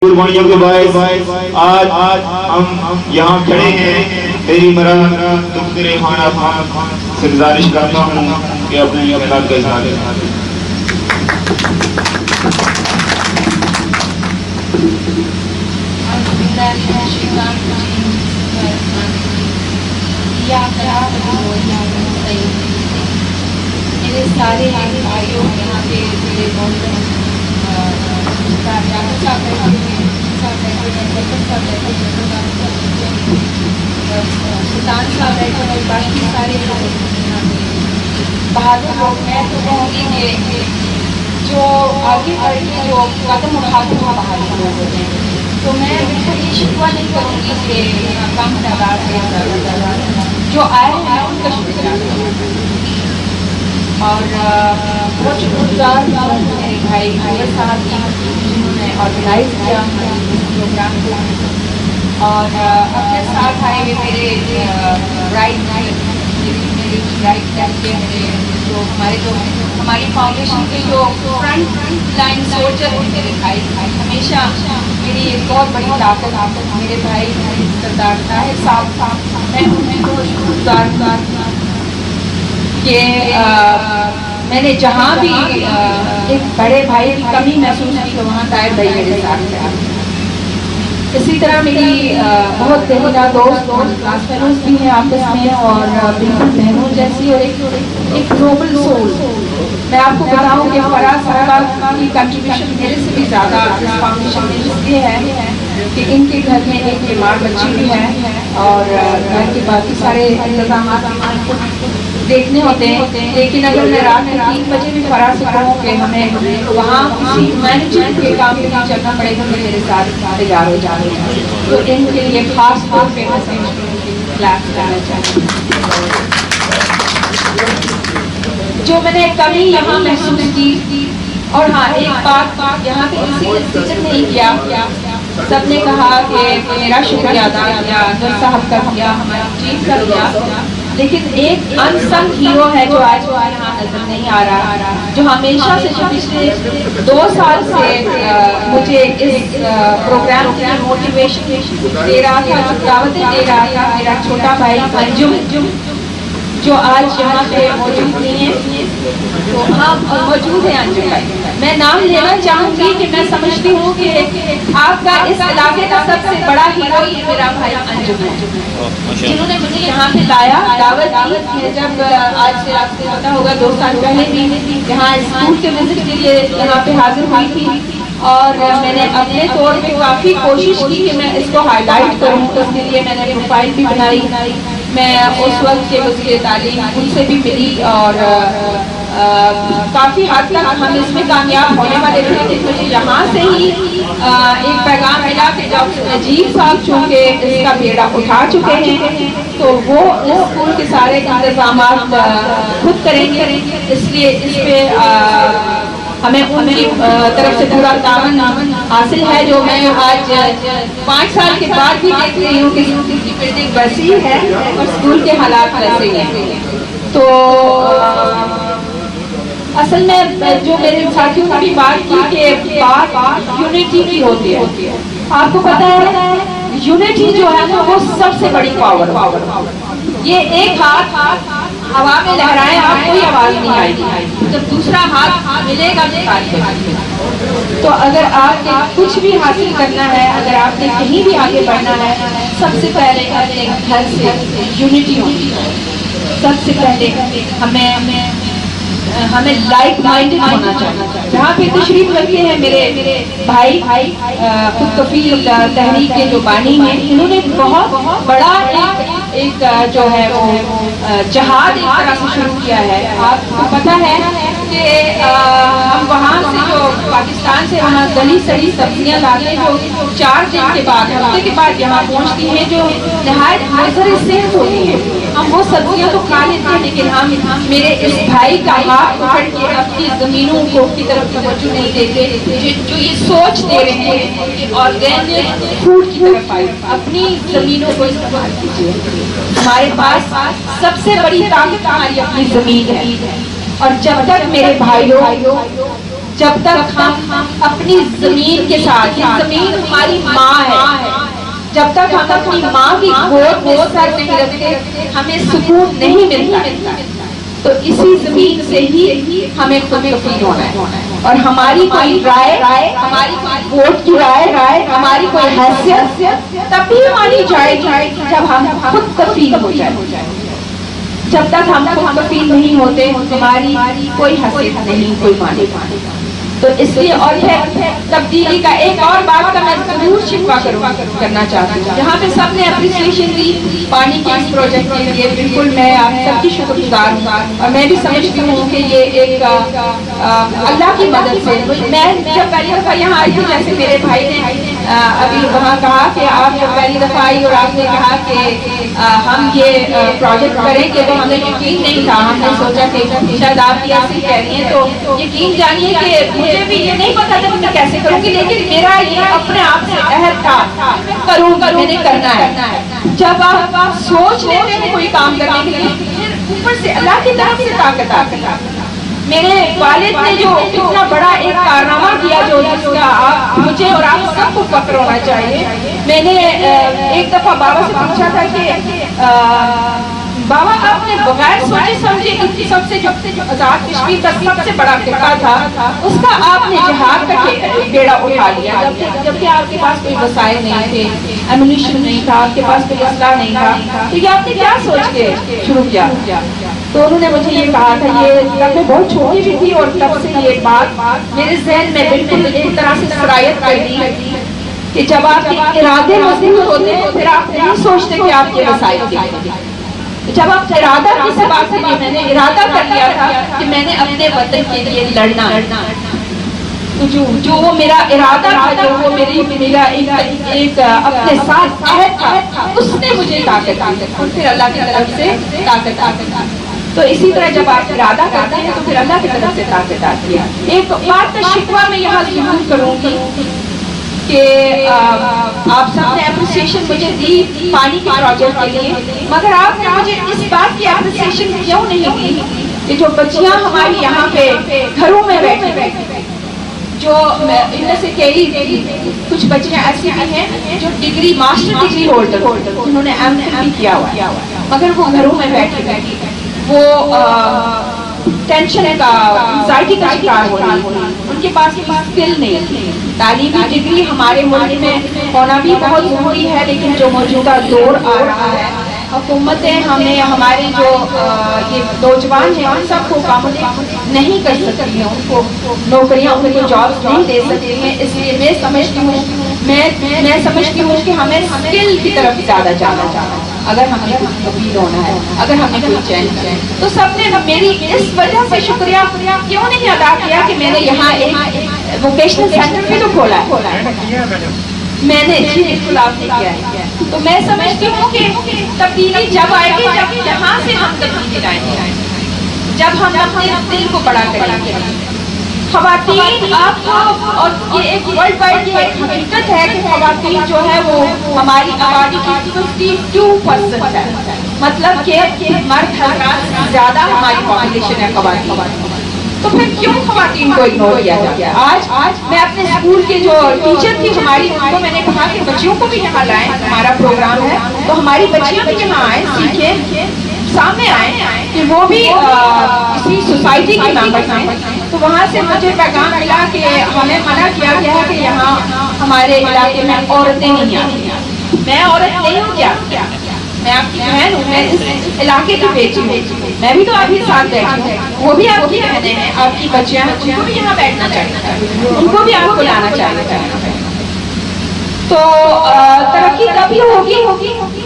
قربانیوں کے باعث آج ہم یہاں کھڑے ہیں. میری مراد دختر ریحانہ خان سے گزارش کرتا ہوں کہ اپنے خیالات کا اظہار کریں. میرے سارے بھائیوں یہاں پہ میرے سلطان صاحب بیٹھے اور باقی سارے بہادر لوگ. میں تو کہوں گی کہ جو آگے بڑھ کے جو قدم اٹھاتے ہیں بہادر لوگ ہوتے ہیں. تو میں بالکل یہ شکوہ نہیں کروں گی کہ کم تعداد ہے زیادہ تعداد جو آئے ہیں ان کا شکریہ اور بہت شکر گزار میرے بھائی صاحب جنہوں نے آرگنائز کیا پروگرام کو اور اپنے ساتھ آئے ہوئے میرے رائٹ کے جو ہماری فاؤنڈیشن کے جو فرنٹ لائن سولجر ہیں میرے بھائی ہمیشہ میری ایک بہت بڑی طاقت میرے بھائی سردار طاہر صاحب. میں انہیں بہت شکر گزار کہ میں نے جہاں بھی ایک بڑے بھائی کی کمی محسوس کی تو وہاں طاہر بھائی میرے ساتھ تھے. اسی طرح میری بہت دہیلا دوست کلاس فیلوز بھی ہیں آپس میں اور بالکل بہنوں جیسی اور ایک نوبل سول. میں آپ کو بتاؤں کہ فراز صاحبہ کی کنٹریبیوشن میرے سے بھی زیادہ اس فاؤنڈیشن میں اس لیے ہے کہ ان کے گھر میں ایک بیمار بچی بھی ہے اور گھر کے باقی سارے انتظامات دیکھنے ہوتے ہیں. لیکن اگر میں رات میں 3 بجے بھی فراز سے کہوں کہ ہمیں وہاں کسی مینیجر کے کام کے لیے چلنا پڑے گا میرے ساتھ تیار ہو جانے تو ان کے لیے خاص طور پہ میں کلاس کرنا چاہتی ہوں. جو میں نے کمی یہاں محسوس کی اور ہاں ایک بات یہاں پہ کسی نے ذکر نہیں کیا. سب نے کہا کہ میرا شکریہ ادا کیا نور صاحب کا کیا ہماری چیف کا کیا لیکن ایک انسنگ ہیرو ہے جو آج یہاں نظر نہیں آ رہا جو ہمیشہ سے پچھلے 2 سال سے مجھے اس پروگرام کی موٹیویشن دے رہا تھا دعوتیں دے رہا تھا. میرا چھوٹا بھائی انجم جو آج یہاں پہ موجود نہیں ہے تو ہاں موجود ہے انجم بھائی. میں نام لینا چاہوں گی کہ میں سمجھتی ہوں کہ آپ کا اس علاقے کا سب سے بڑا ہیرو یہ میرا بھائی انجم ہے جنہوں نے مجھے یہاں پہ لایا دعوت دی. جب آج سے آپ کو پتا ہوگا 2 سال پہلے بھی یہاں اسکول کے وزٹ کے لیے یہاں پہ حاضر ہوئی تھی اور میں نے اپنے طور پہ کافی کوشش کی کہ میں اس کو ہائی لائٹ کروں. اس کے لیے میں نے پروفائل بھی بنائی. میں اس وقت کے وزیر تعلیم ان سے بھی ملی اور کافی حد تک ہم اس میں کامیاب ہونے والے تھے. لیکن مجھے یہاں سے ہی ایک پیغام ملا کہ ڈاکٹر نجیب صاحب چونکہ اس کا بیڑا اٹھا چکے ہیں تو وہ اسکول کے سارے انتظامات خود کریں گے. اس لیے اس پہ ہمیں ان کی طرف سے پورا تعاون حاصل ہے جو میں آج 5 سال کے بعد بھی دیکھ رہی ہوں کہ اسکول کی بلڈنگ ویسی ہے اور اسکول کے حالات ویسے ہیں. تو اصل میں جو میرے ساتھیوں نے بھی بات کی کہ بات یونٹی کی ہوتی ہے. آپ کو پتا ہے یونٹی جو ہے نا وہ سب سے بڑی پاور. یہ ایک ہاتھ ہوا میں لہرائے آپ کوئی آواز نہیں آئے گی جب دوسرا ہاتھ ملے گا تو اگر آپ نے کچھ بھی حاصل کرنا ہے اگر آپ نے کہیں بھی آگے بڑھنا ہے سب سے پہلے اپنے گھر سے یونٹی ہونی ہے. سب سے پہلے ہمیں لائک مائنڈڈ ہونا چاہیے. جہاں پہ تشریف رکھتے ہیں میرے بھائی خود کفیل تحریک کے جو بانی ہیں انہوں نے بہت بڑا ایک جو ہے وہ جہاد ایک طرح سے شروع کیا ہے. آپ کو پتا ہے کہ ہم وہاں سے جو پاکستان سے وہاں گلی سڑی سبزیاں لاتے ہیں جو 4 دن کے بعد ہفتے کے بعد یہاں پہنچتی ہیں جو نہایت مضر صحت ہوتی ہیں. ہم وہ سبزیاں تو کھا لیتے ہیں لیکن ہم میرے اس بھائی کا ہاتھ پکڑ کے اپنی زمینوں کو کی طرف توجہ نہیں دیتے جو یہ سوچ دے رہے ہیں کہ آرگینک فوڈ کی طرف آئے اپنی زمینوں کو استعمال کیجیے. ہمارے پاس سب سے بڑی طاقت ہماری اپنی زمین ہے اور جب تک میرے بھائیوں جب تک ہم اپنی زمین کے ساتھ، یہ زمین ہماری ماں ہے، جب تک ہم اپنی ماں کی گود میں سر نہیں رکھتے ہمیں سکون نہیں ملتا. تو اسی زمین سے ہی ہمیں خود کفیل ہونا ہے. اور ہماری کوئی رائے، ہماری ووٹ کی رائے، ہماری کوئی حیثیت تبھی مانی جائے گی جب ہم خود کفیل ہو جائیں. جب تک ہم خود کفیل نہیں ہوتے ہماری کوئی حیثیت نہیں، کوئی معنی. تو اس لیے اور تبدیلی کا ایک اور بات کا میں ضرور شکوہ کرنا چاہتی ہوں. جہاں پہ سب نے اپریسیشن دی پانی کے اس پروجیکٹ کے لیے، بالکل میں آپ سب کی شکر گزار ہوں. اور میں بھی سمجھتی ہوں کہ یہ ایک اللہ کی مدد سے، میں جب پہلی دفعہ یہاں آئی تھی، جیسے میرے بھائی نے ابھی وہاں کہا کہ آپ جب پہلی دفعہ آئی اور آپ نے کہا کہ ہم یہ پروجیکٹ کریں گے، تو ہمیں یقین نہیں تھا. ہم نے سوچا کہ شاید آپ یہ ایسے کہہ رہی ہیں. تو یقین جانیے کہ مجھے بھی یہ نہیں پتا تھا کہ میں کیسے کروں گی، لیکن میرا یہ اپنے آپ سے عہد تھا کروں گا، میں نے کرنا ہے. جب آپ سوچ لیتے ہیں کوئی کام کرنے کے لیے، پھر اوپر سے اللہ کی طرف سے طاقت آتی ہے. میرے والد نے جو اتنا بڑا ایک کارنامہ کیا، جو جس کا مجھے اور آپ سب کو فخر ہونا چاہیے. میں نے ایک دفعہ بابا سے پوچھا تھا کہ بابا آپ نے بغیر سوچے سمجھے سب سے جو آزاد کشمیر کا سب سے بڑا خطہ تھا، اس کا آپ نے جہاد کا بیڑا اٹھا لیا، جبکہ آپ کے پاس کوئی وسائل نہیں تھے، ایمونیشن نہیں تھا، آپ کے پاس کوئی اسلحہ نہیں تھا. تو یہ آپ نے کیا سوچ کے شروع کیا؟ تو انہوں نے مجھے یہ کہا تھا، یہ جب میں بہت چھوٹی بھی تھی، اور تب سے یہ بات میرے ذہن میں بالکل ایک طرح سے سرایت کر دی کہ جب آپ کے ارادے مضبوط ہوتے ہیں پھر آپ نہیں سوچتے کہ آپ کے وسائل دیں. جب آپ ارادہ کسی بات سے، میں نے ارادہ کر لیا تھا کہ میں نے اپنے وطن کے لیے لڑنا، جو وہ میرا ارادہ تھا، جو وہ میرا ایک اپنے ساتھ عہد تھا، اس نے مجھے طاقت دی، اور پھر اللہ کی طرف سے طاقت آتی. تو اسی طرح جب آپ ارادہ کرتے ہیں تو پھر اللہ کی طرف سے طاقت آتی ہے. ایک بات کا شکوہ میں یہاں ضرور کروں گی کہ آپ سب نے اپریسیشن مجھے دی پانی کے پروجیکٹ کے لیے، مگر آپ نے مجھے اس بات کی اپریسیشن کیوں نہیں دی کہ جو بچیاں ہماری یہاں پہ گھروں میں بیٹھی، جو ان میں سے کئی کچھ بچیاں ایسی بھی ہیں جو ڈگری، ماسٹر ڈگری ہولڈر، جنہوں نے ایم فل کیا ہوا، مگر وہ گھروں میں بیٹھی وہ ٹینشن کا، انزائٹی کا شکار ہو رہی ہے. ان کے پاس اسکل نہیں. تعلیمی ڈگری ہمارے ملک میں ہونا بھی بہت ضروری ہے، لیکن جو موجودہ دور آ رہا ہے، حکومتیں ہمیں ہمارے جو یہ نوجوان ہیں ان سب کو کام نہیں کر سکتی ہیں، ان کو نوکریاں، ان کو جاب نہیں دے سکتی ہیں. اس لیے میں سمجھتی ہوں کہ ہمیں اسکل کی طرف زیادہ جانا چاہیے اگر ہمیں کچھ کفیل ہونا ہے، اگر ہمیں کوئی چین ہے. تو سب نے میری اس وجہ سے شکریہ کیوں نہیں ادا کیا کہ میں نے یہاں ایک ووکیشنل سینٹر بھی تو کھولا ہے. میں نے جی بالکل آپ نے کیا ہے. تو میں سمجھتی ہوں کہ تبدیلی جب آئے گی جب یہاں سے ہم تبدیلی لائیں گے، جب ہم اپنے دل کو بڑا کریں گے. خواتین آپ کو، اور یہ ایک ورلڈ وائڈ کی ایک حقیقت ہے کہ خواتین جو ہے وہ ہماری آبادی کی 52% ہے، مطلب کہ مرد حضرات سے زیادہ ہماری پاپولیشن ہے خواتین. تو پھر کیوں خواتین کو اگنور کیا جاتا ہے؟ آج میں اپنے اسکول کے جو ٹیچر تھی ہماری، ان کو میں نے کہا کہ بچیوں کو بھی یہاں لائیں، ہمارا پروگرام ہے تو ہماری بچیاں بھی یہاں آئیں، سیکھیں، سامنے آئیں کہ وہ بھی اسی سوسائٹی کی ممبرز ہیں. تو وہاں سے مجھے پیغام ملا کہ ہمیں منع کیا گیا ہے کہ یہاں ہمارے علاقے میں عورتیں نہیں آتی. میں عورت نہیں ہوں کیا؟ میں آپ کی بہن ہوں، میں اس علاقے کی بیٹی ہوں، میں بھی تو آپ کے ساتھ بیٹھی ہوں، وہ بھی آپ کی بہنیں ہیں، آپ کی بچیاں ہیں، ان کو بھی یہاں بیٹھنا چاہیے، ان کو بھی آپ کو لانا چاہیے. تو ترقی تبھی ہوگی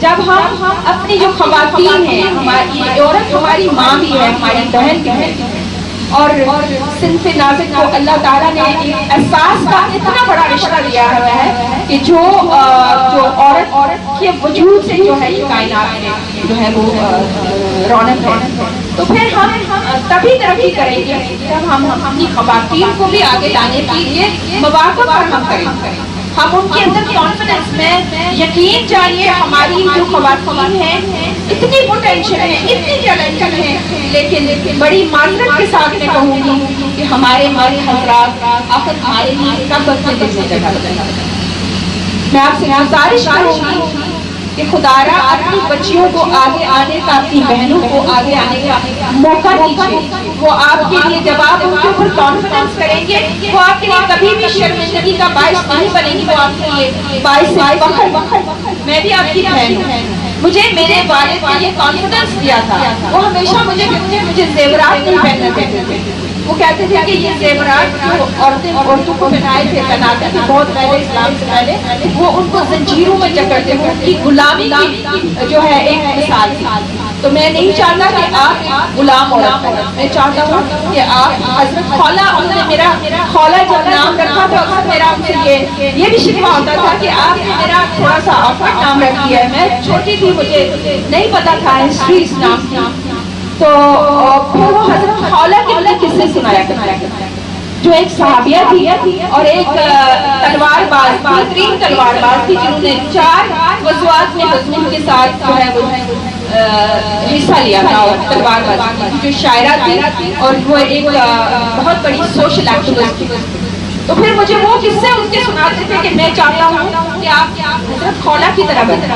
جب ہم اپنی جو خواتین ہیں، ہماری عورت ہماری ماں بھی ہے، ہماری بہن بھی ہے، اور صنف نازک کو اللہ تعالیٰ نے ایک احساس کا اتنا بڑا رشتہ دیا ہوا ہے کہ جو عورت کے وجود سے جو ہے یہ کائنات میں جو ہے وہ رونق ہے. تو پھر ہم تبھی ترقی کریں گے جب ہم اپنی خواتین کو بھی آگے لانے کے لیے مواقع فراہم کریں. ہم ان کے اندر کانفیڈنس میں یقین جانیے ہماری جو خواتین ہیں اتنی پوٹینشیل ہے، اتنی ٹیلنٹڈ ہیں، لیکن بڑی معذرت کے ساتھ میں کہوں گی کہ ہمارے مرد حضرات آخر ہمارے لیے کب اپنے دل میں جگہ بنائیں۔ میں آپ سے گزارش کروں گی کہ خدا را اپنی بچیوں کو آگے آنے کا، اپنی بہنوں کو آگے آنے کا موقع دیجیے۔ وہ آپ کے لیے جب آپ ان کے اوپر کانفیڈنس کریں گے وہ آپ کے لیے کبھی بھی شرمندگی کا باعث نہیں بنے گی، وہ آپ کے لیے باعث فخر۔ میں بھی آپ کی بہن ہوں، مجھے میرے والد نے یہ کانفیڈنس دیا تھا، وہ ہمیشہ مجھے زیورات نہیں پہننے دیتے تھے۔ وہ کہتے تھے کہ یہ زیورات جو عورتوں کو پہنائے تھے پہناتے تھے بہت پہلے، اسلام سے پہلے، وہ ان کو زنجیروں میں جکڑتے تھے، ان کی غلامی کی جو ہے ایک مثال تھی۔ تو میں نہیں چاہتا کہ آپ غلام عورت ہوں، میں چاہتا ہوں کہ آپ حضرت خولا، انہوں نے میرا خولا جب نام رکھا تو اکثر میرا ان سے یہ بھی شکوہ ہوتا تھا کہ آپ نے میرا تھوڑا سا آفر نام رکھ دیا ہے۔ میں چھوٹی تھی، مجھے نہیں پتا تھا ہسٹری اس نام کی، تو پھر وہ حضرت خولا کے لیے قصے سنایا کرتا جو ایک صحابیہ تھی اور ایک تلوار باز، بہترین تلوار باز تھی، جنہوں نے 4 غزوات میں حضور کے ساتھ جو ہے وہ حصہ لیا تھا، اور تلوار باز جو شاعرہ تھی اور وہ ایک بہت بڑی سوشل ایکٹیوسٹ تھی۔ تو پھر مجھے وہ قصے ان کے سناتے تھے کہ میں چاہتا ہوں کہ آپ حضرت خولا کی طرح بنیں،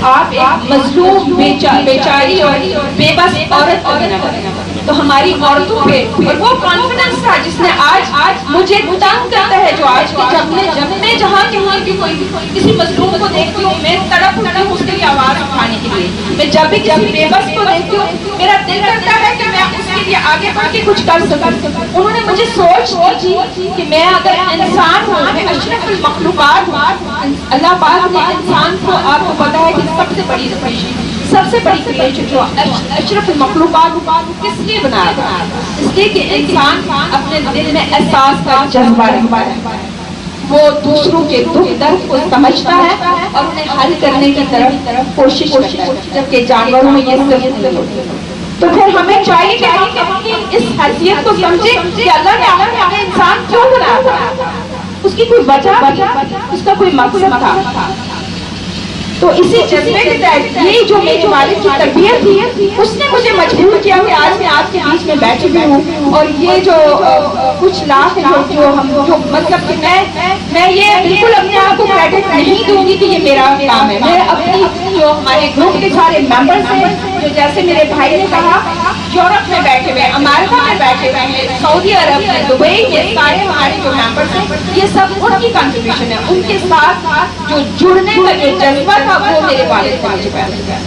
آپ ایک مظلوم بیچاری اور بے بس عورت کو بنا کریں۔ تو ہماری عورتوں پہ اور وہ کانفیڈنس تھا جس نے آج مجھے تنگ کرتا ہے، جو آج کے جب میں جہاں کی کوئی کسی مظلوم کو دیکھتی ہوں میں تڑپ اٹھتی ہوں اس کے لیے آواز اٹھانے کے لیے۔ میں جب بھی کسی بے بس کو دیکھتی ہوں میرا دل کرتا ہے کہ میں اس کے لیے آگے بڑھ کے کچھ کر سکوں۔ انہوں نے مجھے سوچ دی کہ میں اگر انسان ہوں، میں اشرف المخلوقات ہوں، اللہ پاک نے انسان کو، آپ کو پتا ہے کہ سب سے بڑی کریشن جو اشرف المخلوقات کس لیے بنایا تھا؟ اس لیے کہ انسان اپنے دل میں احساس کا جذبہ رکھتا ہے، وہ دوسروں کے دکھ درد کو سمجھتا ہے اور انہیں حل کرنے کی طرف کوشش کرتا ہے، جبکہ جانوروں میں یہ صرف نہیں ہوتی۔ تو پھر ہمیں چاہیے کہ ہم اپنی اس حیثیت کو سمجھیں کہ اللہ نے ہمیں انسان کیوں بنایا تھا، اس کی کوئی وجہ تھی، اس کا کوئی مقصد تھا۔ تو اسی جذبے کے تحت یہ جو میرے والد کی تربیت تھی اس نے مجھے مجبور کیا کہ آج میں آپ کے بیچ میں بیٹھی ہوئی ہوں، اور یہ جو کچھ لاکھ جو مطلب کہ میں یہ بالکل اپنے آپ کو کریڈٹ نہیں دوں گی کہ یہ میرا کام ہے۔ میں اپنی جو ہمارے گروپ کے سارے ممبرز ہیں، جو جیسے میرے بھائی نے کہا یورپ میں بیٹھے ہوئے، امریکہ میں بیٹھے ہوئے ہیں، سعودی عرب میں، دبئی، یہ سارے ہمارے جو ممبرز ہیں، یہ سب ان کی کنٹریبیوشن ہے۔ ان کے ساتھ جو جڑنے کا جو جذبہ تھا وہ میرے والد کا مجھے پیدا کیا،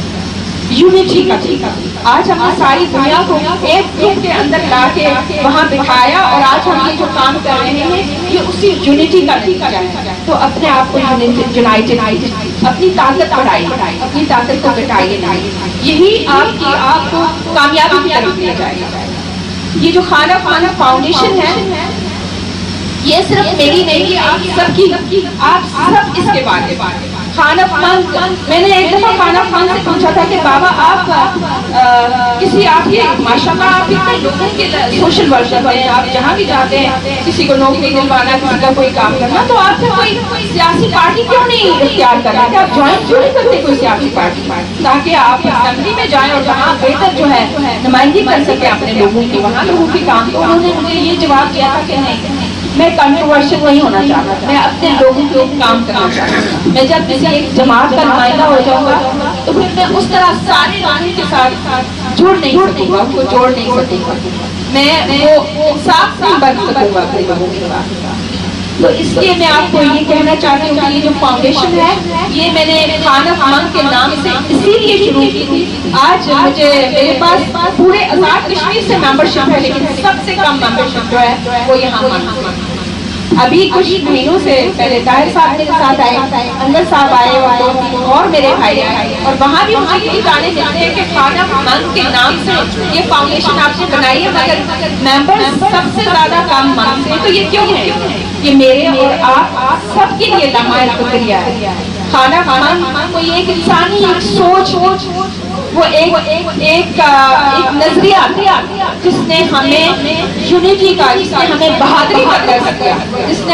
یونٹی کا تھا۔ آج ہم نے ساری دنیا کو ایک گروپ کے اندر لا کے وہاں بٹھایا، اور آج ہم یہ جو کام کر رہے ہیں یہ اسی یونٹی کا نتیجہ ہے۔ تو اپنے آپ کو یونائٹڈ، اپنی طاقت بڑھائیے، اپنی طاقت کو بٹائیے نہیں، یہی آپ کو کامیابی کی طرف لے جائے گا۔ یہ جو خانہ فاؤنڈیشن ہے یہ صرف میری نہیں، آپ سب کی، آپ سب اس کے بارے خانہ خان۔ میں نے ایک دفعہ خانہ خان سے پوچھا تھا کہ بابا آپ آپ یہ ماشاءاللہ آپ اتنے لوگوں کے سوشل ورکر ہیں، آپ جہاں بھی جاتے ہیں کسی کو نوکری دلوانا، کسی کا کوئی کام کرنا، تو آپ سے کوئی سیاسی پارٹی کیوں نہیں اختیار کر رہے کہ آپ جوائن کیوں نہیں کرتے کوئی سیاسی پارٹی، تاکہ آپ اسمبلی میں جائیں اور وہاں بہتر جو ہے نمائندگی کر سکیں اپنے لوگوں کی، وہاں لوگوں کے کام۔ تو انہوں نے مجھے یہ جواب دیا تھا کہ نہیں، میں کنٹروورشل نہیں ہونا چاہتا، میں اپنے لوگوں کے کام کرنا چاہتا ہوں۔ میں جب کسی ایک جماعت کا نمائندہ ہو جاؤں گا تو پھر میں اس طرح سارے لوگوں کے ساتھ جڑ نہیں سکوں گا، ان کو جوڑ نہیں سکوں گا، میں وہ انصاف نہیں بن سکوں گا اپنے لوگوں کے ساتھ۔ تو اس لیے میں آپ کو یہ کہنا چاہتی ہوں کہ یہ جو فاؤنڈیشن ہے یہ میں نے خانہ خان کے نام سے اسی لیے شروع کی تھی۔ آج مجھے میرے پاس پورے آزاد کشمیر سے ممبرشپ ہے، لیکن سب سے کم ممبرشپ جو ہے وہ یہاں ابھی کچھ مہینوں سے پہلے طاہر صاحب میرے ساتھ آئے، انور صاحب آئے، اور میرے بھائی آئے، اور وہاں بھی مجھے یہی گانے ملتے ہیں کہ خانہ خان کے نام سے یہ فاؤنڈیشن آپ نے بنائی ہے، مگر ممبر سب سے زیادہ کام مانگتے ہیں۔ تو یہ کیوں ہے؟ یہ میرے اور آپ سب کے لیے لمحہ الفکریہ ہے۔ خانہ خان کو یہ ایک انسانی ایک سوچ، وہ ایک نظریہ جس نے ہمیں یونٹی کا، جس نے ہمیں بہادری کا درس دیا، جس نے